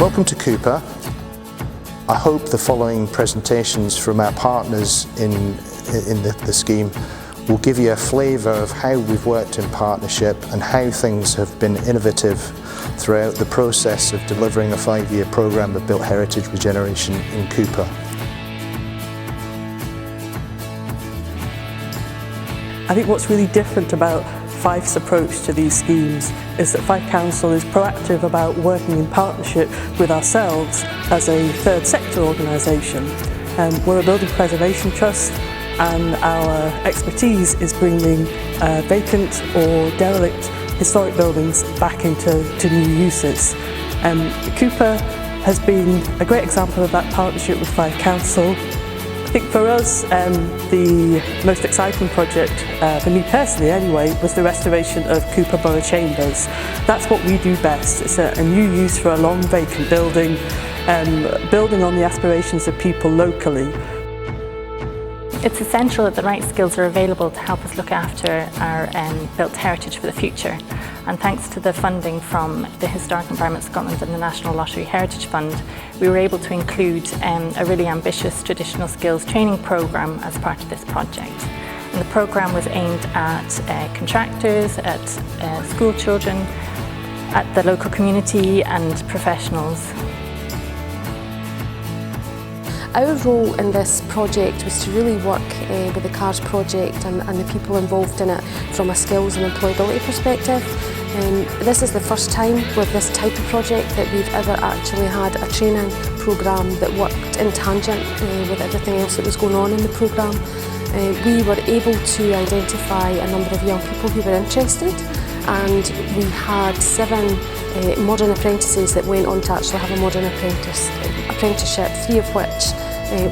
Welcome to Cupar. I hope the following presentations from our partners in the scheme will give you a flavour of how we've worked in partnership and how things have been innovative throughout the process of delivering a 5-year programme of built heritage regeneration in Cupar. I think what's really different about Fife's approach to these schemes is that Fife Council is proactive about working in partnership with ourselves as a third sector organisation. We're a building preservation trust, and our expertise is bringing vacant or derelict historic buildings back into new uses. Cupar has been a great example of that partnership with Fife Council. I think for us, the most exciting project, for me personally anyway, was the restoration of Cupar Borough Chambers. That's what we do best. It's a new use for a long vacant building, building on the aspirations of people locally. It's essential that the right skills are available to help us look after our built heritage for the future. And thanks to the funding from the Historic Environment Scotland and the National Lottery Heritage Fund, we were able to include a really ambitious traditional skills training programme as part of this project. And the programme was aimed at contractors, at school children, at the local community and professionals. Our role in this project was to really work with the CARS project and the people involved in it from a skills and employability perspective. This is the first time with this type of project that we've ever actually had a training programme that worked in tangent with everything else that was going on in the programme. We were able to identify a number of young people who were interested, and we had 7 modern apprentices that went on to actually have a modern apprenticeship, 3 of which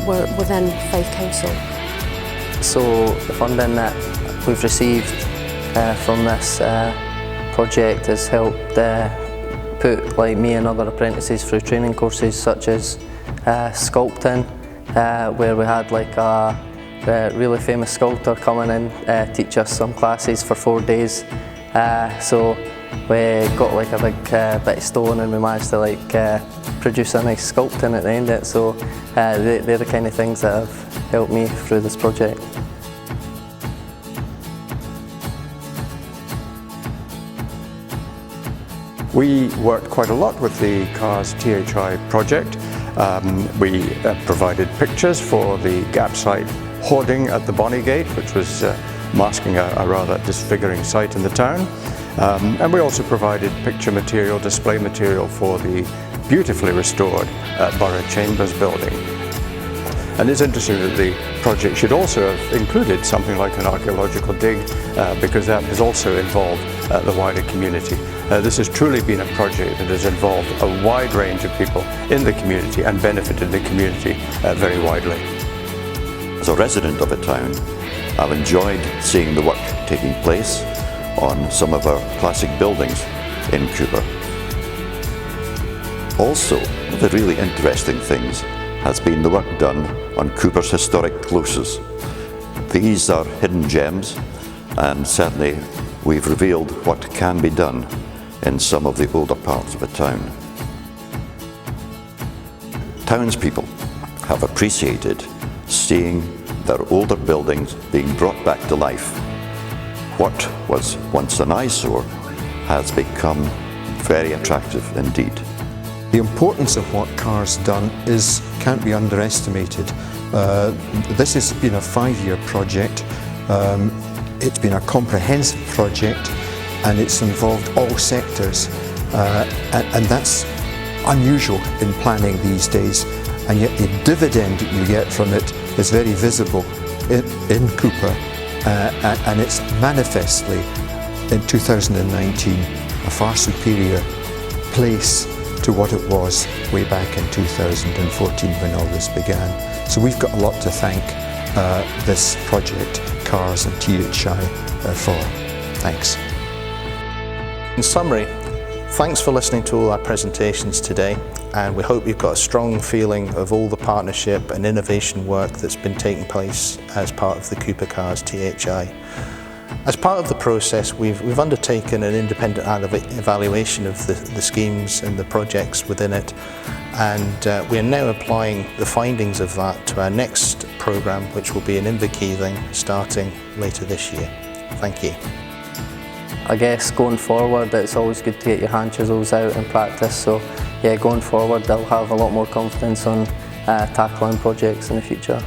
were within Fife Council. So the funding that we've received from this project has helped put me and other apprentices through training courses such as sculpting, where we had a really famous sculptor come in and teach us some classes for 4 days. So we got a big bit of stone and we managed to produce a nice sculpting at the end of it. So they're the kind of things that have helped me through this project. We worked quite a lot with the CARS THI project. We provided pictures for the gap site hoarding at the Bonnygate, which was masking a rather disfiguring site in the town. And we also provided picture material, display material for the beautifully restored Borough Chambers building. And it's interesting that the project should also have included something like an archaeological dig, because that has also involved the wider community. This has truly been a project that has involved a wide range of people in the community and benefited the community very widely. As a resident of a town, I've enjoyed seeing the work taking place on some of our classic buildings in Cupar. Also, one of the really interesting things has been the work done on Cupar's historic closes. These are hidden gems, and certainly we've revealed what can be done in some of the older parts of a town. Townspeople have appreciated seeing their older buildings being brought back to life. What was once an eyesore has become very attractive indeed. The importance of what CARS done can't be underestimated. This has been a 5-year project. It's been a comprehensive project, and it's involved all sectors, and that's unusual in planning these days, and yet the dividend that you get from it is very visible in Cupar, and it's manifestly in 2019 a far superior place to what it was way back in 2014 when all this began. So we've got a lot to thank this project, CARS and THI, for. Thanks. In summary, thanks for listening to all our presentations today, and we hope you've got a strong feeling of all the partnership and innovation work that's been taking place as part of the Cupar CARS THI. As part of the process, we've undertaken an independent evaluation of the schemes and the projects within it, and we are now applying the findings of that to our next programme, which will be in Inverkeithing starting later this year. Thank you. I guess going forward, it's always good to get your hand chisels out and practice, so yeah, going forward I'll have a lot more confidence on tackling projects in the future.